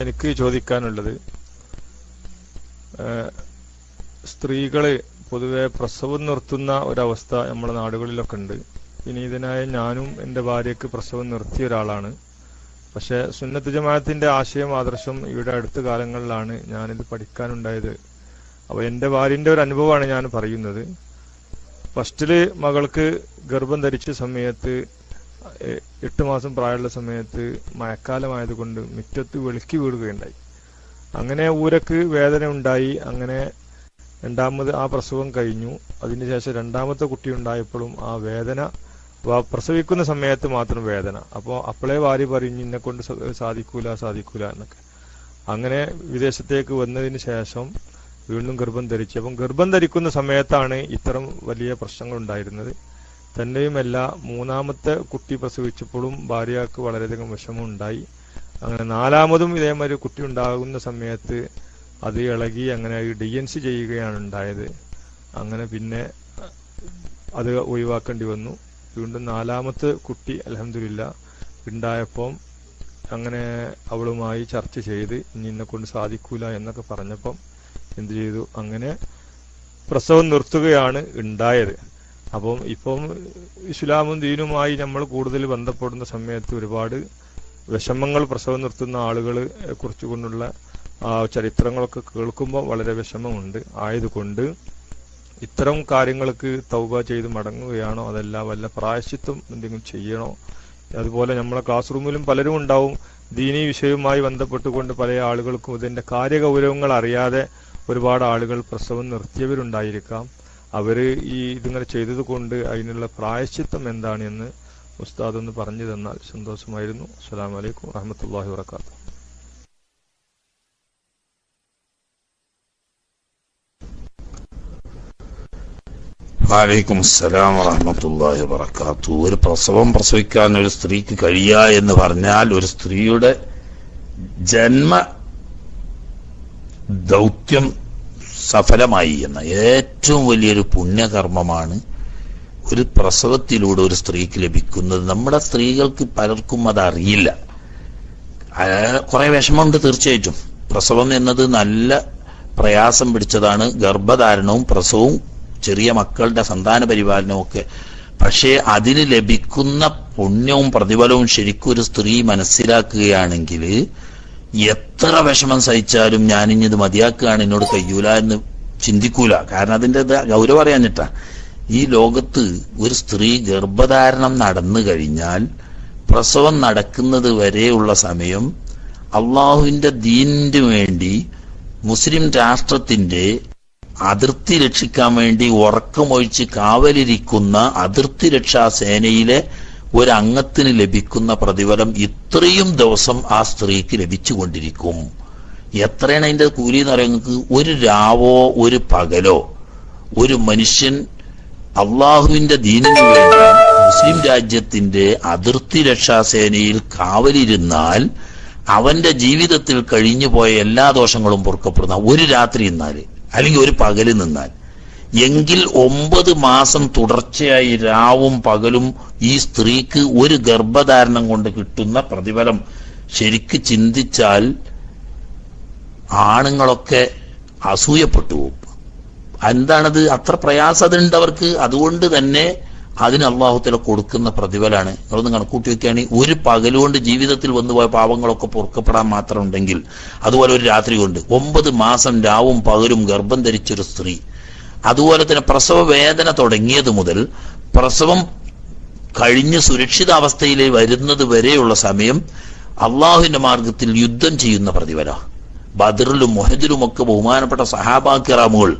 എനിക്ക് ചോദിക്കാനുള്ളത്, സ്ത്രീകള് പൊതുവെ പ്രസവം നിർത്തുന്ന ഒരവസ്ഥ നമ്മുടെ നാടുകളിലൊക്കെ ഉണ്ട്. വിനീതനായ ഞാനും എൻ്റെ ഭാര്യയ്ക്ക് പ്രസവം നിർത്തിയ ഒരാളാണ്. പക്ഷെ സുന്നത്ത് ജമാഅത്തിന്റെ ആശയം ആദർശം ഇവിടെ അടുത്ത കാലങ്ങളിലാണ് ഞാനിത് പഠിക്കാനുണ്ടായത്. അപ്പോൾ എൻ്റെ ഭാര്യന്റെ ഒരു അനുഭവമാണ് ഞാൻ പറയുന്നത്. ഫസ്റ്റില് മകൾക്ക് ഗർഭം ധരിച്ച സമയത്ത് 8 മാസം പ്രായമുള്ള സമയത്ത് മഴക്കാലമായതുകൊണ്ട് മുറ്റത്ത് വെളുക്കി വീഴുകയുണ്ടായി. അങ്ങനെ ഊരക്ക് വേദന ഉണ്ടായി. അങ്ങനെ രണ്ടാമത് ആ പ്രസവം കഴിഞ്ഞു. അതിനുശേഷം രണ്ടാമത്തെ കുട്ടി ഉണ്ടായപ്പോഴും ആ വേദന പ്രസവിക്കുന്ന സമയത്ത് മാത്രം വേദന. അപ്പോൾ അപ്പോഴേ ഭാര്യ പറഞ്ഞു എന്നെ കൊണ്ട് സാധിക്കൂല എന്നൊക്കെ. അങ്ങനെ വിദേശത്തേക്ക് വന്നതിന് ശേഷം വീണ്ടും ഗർഭം ധരിച്ചു. അപ്പം ഗർഭം ധരിക്കുന്ന സമയത്താണ് ഇത്തരം വലിയ പ്രശ്നങ്ങൾ ഉണ്ടായിരുന്നത്. തന്നെയുമല്ല, മൂന്നാമത്തെ കുട്ടി പ്രസവിച്ചപ്പോഴും ഭാര്യക്ക് വളരെയധികം വിഷമമുണ്ടായി. അങ്ങനെ നാലാമതും ഇതേമാതിരി കുട്ടി ഉണ്ടാകുന്ന സമയത്ത് അത് ഇളകി അങ്ങനെ DNC ചെയ്യുകയാണ് ഉണ്ടായത്. അങ്ങനെ പിന്നെ അത് ഒഴിവാക്കേണ്ടി വന്നു. വീണ്ടും നാലാമത്തെ കുട്ടി അൽഹംദുലില്ലാ ഉണ്ടായപ്പം അങ്ങനെ അവളുമായി ചർച്ച ചെയ്ത് ഇനി എന്നെ കൊണ്ട് സാധിക്കൂല എന്നൊക്കെ പറഞ്ഞപ്പം എന്ത് ചെയ്തു, അങ്ങനെ പ്രസവം നിർത്തുകയാണ് ഉണ്ടായത്. അപ്പം ഇപ്പം ഇസ്ലാമും ദീനുമായി നമ്മൾ കൂടുതൽ ബന്ധപ്പെടുന്ന സമയത്ത് ഒരുപാട് വിഷമങ്ങൾ പ്രസവം നിർത്തുന്ന ആളുകളെ കുറിച്ചുകൊണ്ടുള്ള ചരിത്രങ്ങളൊക്കെ കേൾക്കുമ്പോൾ വളരെ വിഷമമുണ്ട്. ആയതുകൊണ്ട് ഇത്തരം കാര്യങ്ങൾക്ക് തൗബ ചെയ്ത് മടങ്ങുകയാണോ അതല്ല വല്ല പ്രായശ്ചിത്തം എന്തെങ്കിലും ചെയ്യണോ? അതുപോലെ നമ്മളെ ക്ലാസ് റൂമിലും പലരും ഉണ്ടാവും, ദീനീ വിഷയവുമായി ബന്ധപ്പെട്ടുകൊണ്ട് പല ആളുകൾക്കും ഇതിന്റെ കാര്യഗൗരവങ്ങൾ അറിയാതെ ഒരുപാട് ആളുകൾ പ്രസവം നിർത്തിയവരുണ്ടായിരിക്കാം. അവര് ഇതിങ്ങനെ ചെയ്തത് കൊണ്ട് അതിനുള്ള പ്രായശ്ചിത്തം എന്താണ് എന്ന് ഉസ്താദ് ഒന്ന് പറഞ്ഞു തന്നാൽ സന്തോഷമായിരുന്നു. അസ്സലാമു അലൈക്കും വറഹ്മത്തുള്ളാഹി വബറകാതുഹു. വലൈക്കും അസ്സലാം വറഹ്മത്തുള്ളാഹി വബറകാതുഹു. ഒരു പ്രസവിക്കാൻ ഒരു സ്ത്രീക്ക് കഴിയുക എന്ന് പറഞ്ഞാൽ ഒരു സ്ത്രീയുടെ ജന്മ ദൗത്യം സഫലമായി എന്ന ഏറ്റവും വലിയൊരു പുണ്യകർമ്മമാണ് ഒരു പ്രസവത്തിലൂടെ ഒരു സ്ത്രീക്ക് ലഭിക്കുന്നത്. നമ്മുടെ സ്ത്രീകൾക്ക് പലർക്കും അതറിയില്ല. കുറെ വിഷമമുണ്ട് തീർച്ചയായിട്ടും. പ്രസവം എന്നത് നല്ല പ്രയാസം പിടിച്ചതാണ്. ഗർഭധാരണവും പ്രസവവും ചെറിയ മക്കളുടെ സന്താന പരിപാലനവും ഒക്കെ. പക്ഷേ അതിന് ലഭിക്കുന്ന പുണ്യവും പ്രതിഫലവും ശരിക്കും ഒരു സ്ത്രീ മനസ്സിലാക്കുകയാണെങ്കിൽ എത്ര വിഷമം സഹിച്ചാലും ഞാനിഞ്ഞത് മതിയാക്കുകയാണ്, എന്നോട് കഴിയൂല എന്ന് ചിന്തിക്കൂല. കാരണം അതിൻ്റെ ഗൗരവം അറിയാഞ്ഞിട്ടാ. ഈ ലോകത്ത് ഒരു സ്ത്രീ ഗർഭധാരണം നടന്നു കഴിഞ്ഞാൽ പ്രസവം നടക്കുന്നത് വരെയുള്ള സമയം അള്ളാഹുവിന്റെ ദീനിന് വേണ്ടി മുസ്ലിം രാഷ്ട്രത്തിന്റെ അതിർത്തി രക്ഷിക്കാൻ വേണ്ടി ഉറക്കമൊഴിച്ച് കാവലിരിക്കുന്ന അതിർത്തി രക്ഷാ സേനയിലെ ഒരംഗത്തിന് ലഭിക്കുന്ന പ്രതിഫലം ഇത്രയും ദിവസം ആ സ്ത്രീക്ക് ലഭിച്ചുകൊണ്ടിരിക്കും. എത്രയാണ് അതിന്റെ കൂലി എന്ന് പറയുന്നത്? ഒരു രാവോ ഒരു പകലോ ഒരു മനുഷ്യൻ അള്ളാഹുവിന്റെ ദീനിനു വേണ്ടി മുസ്ലിം രാജ്യത്തിന്റെ അതിർത്തി രക്ഷാ സേനയിൽ കാവലിരുന്നാൽ അവന്റെ ജീവിതത്തിൽ കഴിഞ്ഞു പോയ എല്ലാ ദോഷങ്ങളും പൊറുക്കപ്പെടുന്ന ഒരു രാത്രി നിന്നാല് അല്ലെങ്കിൽ ഒരു പകല് നിന്നാൽ എങ്കിൽ 9 മാസം തുടർച്ചയായി രാവും പകലും ഈ സ്ത്രീക്ക് ഒരു ഗർഭധാരണം കൊണ്ട് കിട്ടുന്ന പ്രതിഫലം ശരിക്ക് ചിന്തിച്ചാൽ ആണുങ്ങളൊക്കെ അസൂയപ്പെട്ടു പോകും. എന്താണത്? അത്ര പ്രയാസതുണ്ട് അവർക്ക്. അതുകൊണ്ട് തന്നെ അതിന് അള്ളാഹുത്തല കൊടുക്കുന്ന പ്രതിഫലമാണ്. നിങ്ങളൊന്ന് കണക്കൂട്ടി വെക്കുകയാണെങ്കിൽ ഒരു പകലുകൊണ്ട് ജീവിതത്തിൽ വന്നുപോയ പാവങ്ങളൊക്കെ പൊറുക്കപ്പെടാൻ മാത്രം ഉണ്ടെങ്കിൽ അതുപോലെ ഒരു രാത്രി കൊണ്ട് 9 മാസം രാവും പകലും ഗർഭം ധരിച്ചൊരു സ്ത്രീ, അതുപോലെ തന്നെ പ്രസവ വേദന തുടങ്ങിയത് മുതൽ പ്രസവം കഴിഞ്ഞ് സുരക്ഷിതാവസ്ഥയിൽ വരുന്നത് വരെയുള്ള സമയം അള്ളാഹുവിന്റെ മാർഗത്തിൽ യുദ്ധം ചെയ്യുന്ന പ്രതിഫല. ബദറിലും മുഹദിലും ഒക്കെ ബഹുമാനപ്പെട്ട സഹാബാ കിറാമുകൾ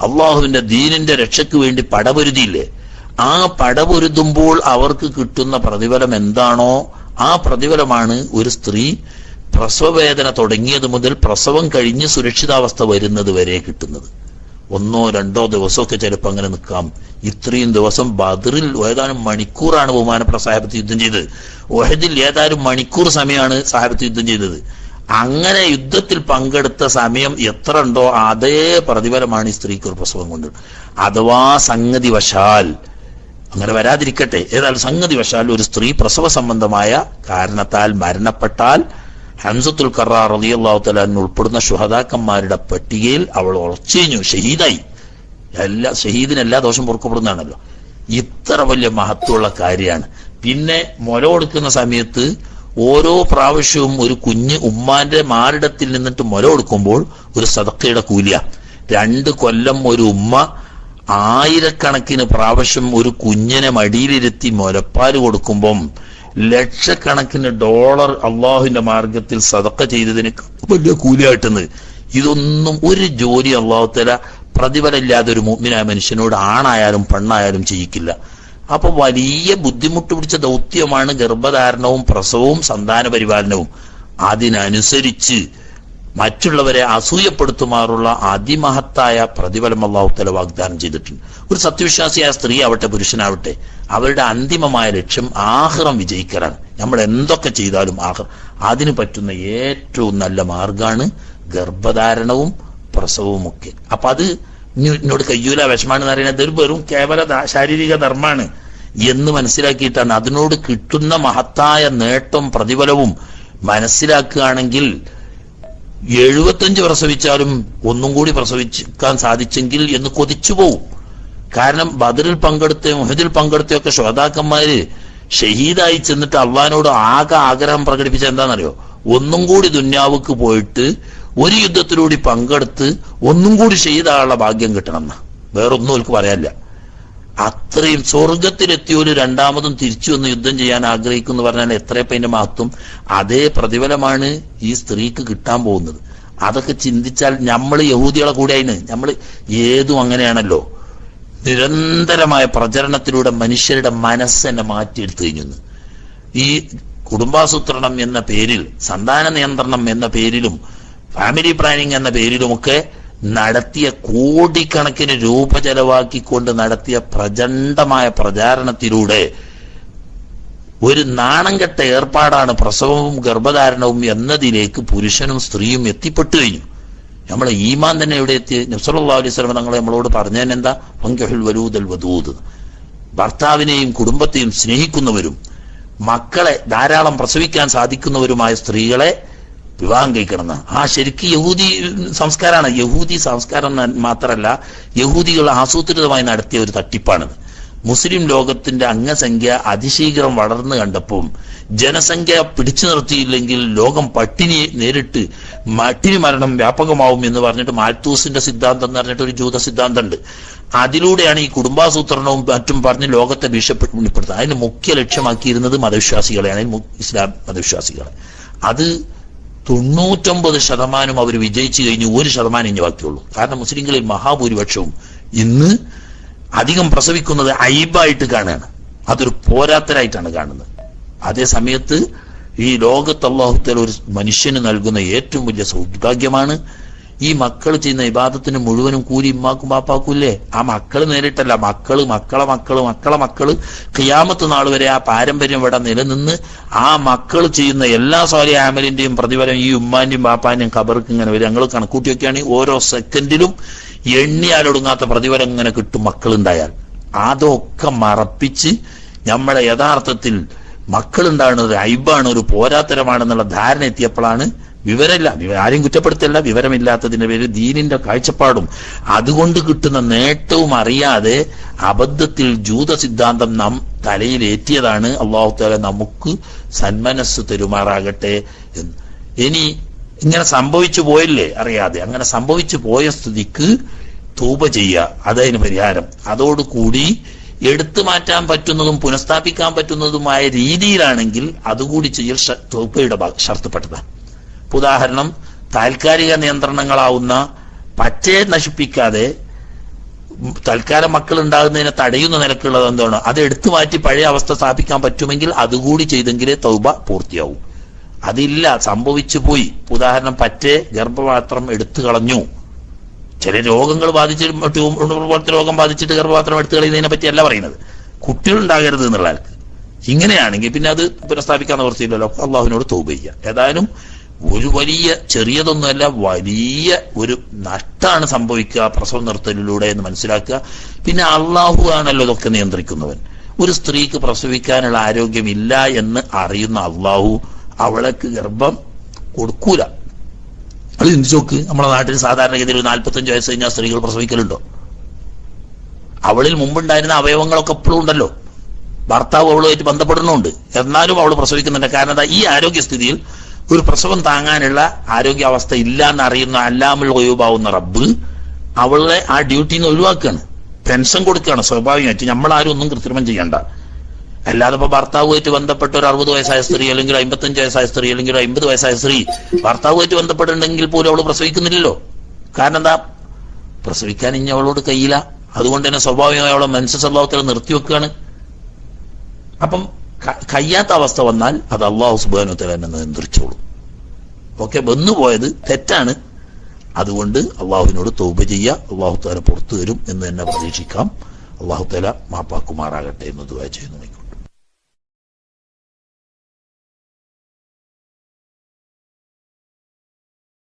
അള്ളാഹുവിന്റെ ദീനിന്റെ രക്ഷയ്ക്ക് വേണ്ടി പടപൊരുതിയില്ലേ? ആ പടപൊരുതുമ്പോൾ അവർക്ക് കിട്ടുന്ന പ്രതിഫലം എന്താണോ ആ പ്രതിഫലമാണ് ഒരു സ്ത്രീ പ്രസവവേദന തുടങ്ങിയത് മുതൽ പ്രസവം കഴിഞ്ഞ് സുരക്ഷിതാവസ്ഥ വരുന്നത് വരെ കിട്ടുന്നത്. 1-2 ദിവസമൊക്കെ ചിലപ്പോൾ അങ്ങനെ നിൽക്കാം. ഇത്രയും ദിവസം ബദറിൽ ഏതാനും മണിക്കൂറാണ് ബഹുമാനപ്പെട്ട സാഹിബത്ത് യുദ്ധം ചെയ്തത്. ഉഹദിൽ ഏതാനും മണിക്കൂർ സമയമാണ് സാഹിബത്ത് യുദ്ധം ചെയ്തത്. അങ്ങനെ യുദ്ധത്തിൽ പങ്കെടുത്ത സമയം എത്ര ഉണ്ടോ അതേ പ്രതിഫലമാണ് ഈ സ്ത്രീക്ക് ഒരു പ്രസവം കൊണ്ട്. അഥവാ സംഗതി വശാൽ അങ്ങനെ വരാതിരിക്കട്ടെ, ഏതായാലും സംഗതി വശാൽ ഒരു സ്ത്രീ പ്രസവ സംബന്ധമായ കാരണത്താൽ മരണപ്പെട്ടാൽ ഹംസത്തുൽ ഖറാർ റളിയല്ലാഹു തആല അൻഹു ഉൾപ്പെടുന്ന ശുഹദാക്കന്മാരുടെ പട്ടികയിൽ അവൾ ഉറച്ചു കഴിഞ്ഞു, ഷഹീദായി. ഷഹീദിന് എല്ലാ ദോഷം പൊറുക്കപ്പെടുന്നതാണല്ലോ. ഇത്ര വലിയ മഹത്വമുള്ള കാര്യമാണ്. പിന്നെ മുല കൊടുക്കുന്ന സമയത്ത് ഓരോ പ്രാവശ്യവും ഒരു കുഞ്ഞ് ഉമ്മാന്റെ മാറിടത്തിൽ നിന്നിട്ട് മുല കൊടുക്കുമ്പോൾ ഒരു സദഖയുടെ കൂലിയ. 2 കൊല്ലം ഒരു ഉമ്മ 1000കണക്കിന് പ്രാവശ്യം ഒരു കുഞ്ഞിനെ മടിയിലിരുത്തി മുലപ്പാൽ കൊടുക്കുമ്പം ലക്ഷക്കണക്കിന് ഡോളർ അള്ളാഹുവിന്റെ മാർഗത്തിൽ സദഖ ചെയ്തതിന് വലിയ കൂലിയായിട്ടുന്നത്. ഇതൊന്നും ഒരു ജോലി അള്ളാഹു തആല പ്രതിഫലമില്ലാതെ ഒരു മുഅ്മിനായ മനുഷ്യനോട് ആണായാലും പെണ്ണായാലും ചെയ്യിക്കില്ല. അപ്പൊ വലിയ ബുദ്ധിമുട്ട് പിടിച്ച ദൗത്യമാണ് ഗർഭധാരണവും പ്രസവവും സന്താന പരിപാലനവും. അതിനനുസരിച്ച് മറ്റുള്ളവരെ അസൂയപ്പെടുത്തുമാറുള്ള അതിമഹത്തായ പ്രതിഫലം അല്ലാഹു തആല വാഗ്ദാനം ചെയ്തിട്ടുണ്ട്. ഒരു സത്യവിശ്വാസിയായ സ്ത്രീ ആവട്ടെ പുരുഷനാവട്ടെ, അവരുടെ അന്തിമമായ ലക്ഷ്യം ആഖിറം വിജയിക്കലാണ്. നമ്മൾ എന്തൊക്കെ ചെയ്താലും അതിന് പറ്റുന്ന ഏറ്റവും നല്ല മാർഗമാണ് ഗർഭധാരണവും പ്രസവവും ഒക്കെ. അപ്പൊ അത് എന്നോട് കയ്യൂല, വിഷമാണെന്ന് പറയുന്നത് ഒരു വെറും കേവല ശാരീരിക ധർമ്മാണ് എന്ന് മനസ്സിലാക്കിയിട്ടാണ്. അതിനോട് കിട്ടുന്ന മഹത്തായ നേട്ടം പ്രതിഫലവും മനസ്സിലാക്കുകയാണെങ്കിൽ 75 പ്രസവിച്ചാലും ഒന്നും കൂടി പ്രസവിക്കാൻ സാധിച്ചെങ്കിൽ എന്ന് കൊതിച്ചു പോവും. കാരണം ബദറിൽ പങ്കെടുത്ത ഉഹദിൽ പങ്കെടുത്തൊക്കെ ശുഹദാക്കന്മാര് ഷഹീദായി ചെന്നിട്ട് അള്ളാഹിനോട് ആകെ ആഗ്രഹം പ്രകടിപ്പിച്ച എന്താണെന്നറിയോ? ഒന്നും കൂടി ദുന്യാവുക്ക് പോയിട്ട് ഒരു യുദ്ധത്തിലൂടെ പങ്കെടുത്ത് ഒന്നും കൂടി ഷഹീദാകാനുള്ള ഭാഗ്യം കിട്ടണമെന്ന്. വേറൊന്നും അവർക്ക് പറയാനില്ല. അത്രയും സ്വർഗത്തിലെത്തിയൊരു രണ്ടാമതും തിരിച്ചു വന്ന് യുദ്ധം ചെയ്യാൻ ആഗ്രഹിക്കുന്നു പറഞ്ഞാൽ എത്രയപ്പം അതിന്റെ മഹത്വം. അതേ പ്രതിഫലമാണ് ഈ സ്ത്രീക്ക് കിട്ടാൻ പോകുന്നത്. അതൊക്കെ ചിന്തിച്ചാൽ നമ്മൾ യഹൂദികളെ കൂടെ ആയിന്. നമ്മൾ ഏതും അങ്ങനെയാണല്ലോ, നിരന്തരമായ പ്രചരണത്തിലൂടെ മനുഷ്യരുടെ മനസ്സെന്നെ മാറ്റിയെടുത്തു കഴിഞ്ഞു. ഈ കുടുംബാസൂത്രണം എന്ന പേരിൽ, സന്താന നിയന്ത്രണം എന്ന പേരിലും ഫാമിലി പ്ലാനിങ് എന്ന പേരിലുമൊക്കെ നടത്തിയ കോടിക്കണക്കിന് രൂപ ചെലവാക്കിക്കൊണ്ട് നടത്തിയ പ്രചണ്ഡമായ പ്രചാരണത്തിലൂടെ ഒരു നാണം കെട്ട ഏർപ്പാടാണ് പ്രസവവും ഗർഭധാരണവും എന്നതിലേക്ക് പുരുഷനും സ്ത്രീയും എത്തിപ്പെട്ടു കഴിഞ്ഞു. നമ്മളെ ഈമാൻ തന്നെ എവിടെ എത്തി? നബി സല്ലല്ലാഹു അലൈഹി വസല്ലം തങ്ങളെ നമ്മളോട് പറഞ്ഞതെന്താ? ഫൻകിഹുൽ വലൂദൽ വദൂദ്. ഭർത്താവിനെയും കുടുംബത്തെയും സ്നേഹിക്കുന്നവരും മക്കളെ ധാരാളം പ്രസവിക്കാൻ സാധിക്കുന്നവരുമായ സ്ത്രീകളെ വിവാഹം കഴിക്കണമെന്ന്. ശരിക്കും യഹൂദി സംസ്കാരമാണ്. യഹൂദി സംസ്കാരം മാത്രമല്ല, യഹൂദികൾ ആസൂത്രിതമായി നടത്തിയ ഒരു തട്ടിപ്പാണിത്. മുസ്ലിം ലോകത്തിന്റെ അംഗസംഖ്യ അതിശീഘ്രം വളർന്നു കണ്ടപ്പോൾ ജനസംഖ്യ പിടിച്ചു നിർത്തിയില്ലെങ്കിൽ ലോകം നേരിട്ട് പട്ടിണി മരണം വ്യാപകമാവും എന്ന് പറഞ്ഞിട്ട് മാൽത്തൂസിന്റെ സിദ്ധാന്തം എന്ന് പറഞ്ഞിട്ട് ഒരു ജൂത സിദ്ധാന്തമുണ്ട്. അതിലൂടെയാണ് ഈ കുടുംബാസൂത്രണവും മറ്റും പറഞ്ഞ് ലോകത്തെ ഭീഷണിപ്പെടുത്തുന്നത്. അതിന് മുഖ്യ ലക്ഷ്യമാക്കിയിരുന്നത് മതവിശ്വാസികളെയാണ്, ഇസ്ലാം മതവിശ്വാസികളെ. അത് 99% അവർ വിജയിച്ചു കഴിഞ്ഞു. 1% ഇനി ബാക്കിയുള്ളൂ. കാരണം മുസ്ലിങ്ങളിൽ മഹാഭൂരിപക്ഷവും ഇന്ന് അധികം പ്രസവിക്കുന്നത് അയ്ബായിട്ട് കാണുകയാണ്. അതൊരു പോരാത്തരായിട്ടാണ് കാണുന്നത്. അതേ സമയത്ത് ഈ ലോകത്ത് അല്ലാഹു തആല ഒരു മനുഷ്യന് നൽകുന്ന ഏറ്റവും വലിയ സൗഭാഗ്യമാണ് ഈ മക്കൾ ചെയ്യുന്ന ഇബാദത്തിന് മുഴുവനും കൂലി ഇമ്മാക്കും ബാപ്പാക്കൂല്ലേ? ആ മക്കള് നേരിട്ടല്ല, മക്കളെ മക്കള് ഖിയാമത്ത് നാൾ വരെ ആ പാരമ്പര്യം ഇവിടെ നിലനിന്ന് ആ മക്കൾ ചെയ്യുന്ന എല്ലാ സ്വാലിഹ് അമലിന്റെയും പ്രതിഫലം ഈ ഉമ്മാന്റെയും ബാപ്പാന്റെയും ഖബർക്ക് ഇങ്ങനെ വരും. ഞങ്ങൾ കണക്കൂട്ടി വെക്കുകയാണെങ്കിൽ ഓരോ സെക്കൻഡിലും എണ്ണിയാലൊടുങ്ങാത്ത പ്രതിഫലം ഇങ്ങനെ കിട്ടും മക്കളുണ്ടായാൽ. അതൊക്കെ മറപ്പിച്ച് നമ്മളെ യഥാർത്ഥത്തിൽ മക്കളുണ്ടാകുന്നത് ഒരു ഐബാണ്, ഒരു പോരാത്തരമാണെന്നുള്ള ധാരണ എത്തിയപ്പോഴാണ് വിവരമില്ല, ആരെയും കുറ്റപ്പെടുത്തല്ല, വിവരമില്ലാത്തതിന്റെ പേര് ദീനിന്റെ കാഴ്ചപ്പാടും അതുകൊണ്ട് കിട്ടുന്ന നേട്ടവും അറിയാതെ അബദ്ധത്തിൽ ജൂത സിദ്ധാന്തം നാം തലയിലേറ്റിയതാണ്. അല്ലാഹു തആല നമുക്ക് സന്മനസ് തരുമാറാകട്ടെ. ഇനി ഇങ്ങനെ സംഭവിച്ചു പോയില്ലേ അറിയാതെ, അങ്ങനെ സംഭവിച്ചു പോയ സ്ഥിതിക്ക് തൗബ ചെയ്യുക, അതതിന് പരിഹാരം. അതോടുകൂടി എടുത്തു മാറ്റാൻ പറ്റുന്നതും പുനഃസ്ഥാപിക്കാൻ പറ്റുന്നതുമായ രീതിയിലാണെങ്കിൽ അതുകൂടി ചെയ്യൽ തൗബയുടെ ഷർത്തപ്പെട്ടതാണ്. ഉദാഹരണം, താൽക്കാലിക നിയന്ത്രണങ്ങളാവുന്ന പറ്റേ നശിപ്പിക്കാതെ തൽക്കാലം മക്കൾ ഉണ്ടാകുന്നതിനെ തടയുന്ന നിലക്കുള്ളത് എന്താണ്, അത് എടുത്തു മാറ്റി പഴയ അവസ്ഥ സ്ഥാപിക്കാൻ പറ്റുമെങ്കിൽ അതുകൂടി ചെയ്തെങ്കിലേ തൗബ പൂർത്തിയാവും. അതില്ല, സംഭവിച്ചു പോയി. ഉദാഹരണം, പറ്റേ ഗർഭപാത്രം എടുത്തു കളഞ്ഞു. ചില രോഗങ്ങൾ പോലത്തെ രോഗം ബാധിച്ചിട്ട് ഗർഭപാത്രം എടുത്തു കളയുന്നതിനെ പറ്റിയല്ല പറയുന്നത്, കുട്ടികളുണ്ടാകരുത് എന്നുള്ള ആൾക്ക്. ഇങ്ങനെയാണെങ്കിൽ പിന്നെ അത് പുനഃസ്ഥാപിക്കാൻ നിവൃത്തിയില്ലല്ലോ. അള്ളാഹുവിനോട് തൗബ ചെയ്യുക. ഏതായാലും ഒരു വലിയ ചെറിയതൊന്നുമല്ല, വലിയ ഒരു നഷ്ടമാണ് സംഭവിക്കുക പ്രസവം നിർത്തലിലൂടെ എന്ന് മനസ്സിലാക്കുക. പിന്നെ അള്ളാഹു ആണല്ലോ ഇതൊക്കെ നിയന്ത്രിക്കുന്നവൻ. ഒരു സ്ത്രീക്ക് പ്രസവിക്കാനുള്ള ആരോഗ്യമില്ല എന്ന് അറിയുന്ന അള്ളാഹു അവൾക്ക് ഗർഭം കൊടുക്കൂല. അത് ചിന്തിച്ചു നോക്ക്. നമ്മുടെ നാട്ടിൽ സാധാരണഗതിയിൽ 45 വയസ്സ് കഴിഞ്ഞാൽ സ്ത്രീകൾ പ്രസവിക്കലുണ്ടോ? അവളിൽ മുമ്പുണ്ടായിരുന്ന അവയവങ്ങളൊക്കെ എപ്പോഴും ഉണ്ടല്ലോ. ഭർത്താവ് അവളുമായിട്ട് ബന്ധപ്പെടുന്നുണ്ട്, എന്നാലും അവൾ പ്രസവിക്കുന്നുണ്ട്. കാരണം ഈ ആരോഗ്യസ്ഥിതിയിൽ ഒരു പ്രസവം താങ്ങാനുള്ള ആരോഗ്യാവസ്ഥ ഇല്ല എന്നറിയുന്ന അല്ലാമുൽ ഗുയൂബാവുന്ന റബ്ബ് അവളെ ആ ഡ്യൂട്ടിയിൽ നിന്ന് ഒഴിവാക്കുകയാണ്, പെൻഷൻ കൊടുക്കുകയാണ്. സ്വാഭാവികമായിട്ട് നമ്മളാരും ഒന്നും കൃത്രിമം ചെയ്യണ്ട. അല്ലാതെ ഇപ്പൊ ഭർത്താവുമായിട്ട് ബന്ധപ്പെട്ട ഒരു 60 വയസ്സായ സ്ത്രീ അല്ലെങ്കിൽ 55 വയസ്സായ സ്ത്രീ അല്ലെങ്കിൽ 50 വയസ്സായ സ്ത്രീ ഭർത്താവുമായിട്ട് ബന്ധപ്പെട്ടിട്ടുണ്ടെങ്കിൽ പോലും അവള് പ്രസവിക്കുന്നില്ലല്ലോ. കാരണം എന്താ? പ്രസവിക്കാൻ ഇനി അവളോട് കഴിയില്ല. അതുകൊണ്ട് തന്നെ സ്വാഭാവികമായി അവളെ മനസ്സ് സ്വഭാവത്തിൽ നിർത്തിവെക്കുകയാണ്. അപ്പം കഴിയാത്ത അവസ്ഥ വന്നാൽ അത് അള്ളാഹു സുബ്ഹാനഹു വ തആല തന്നെ നിയന്ത്രിച്ചോളും. ഓക്കെ, വന്നുപോയത് തെറ്റാണ്. അതുകൊണ്ട് അള്ളാഹുവിനോട് തൗബ ചെയ്യുക, അള്ളാഹു തആല പുറത്തു തരും എന്ന് തന്നെ പ്രതീക്ഷിക്കാം. അള്ളാഹു തആല മാപ്പാക്കുമാറാകട്ടെ എന്ന് ദുആ ചെയ്യുന്നു.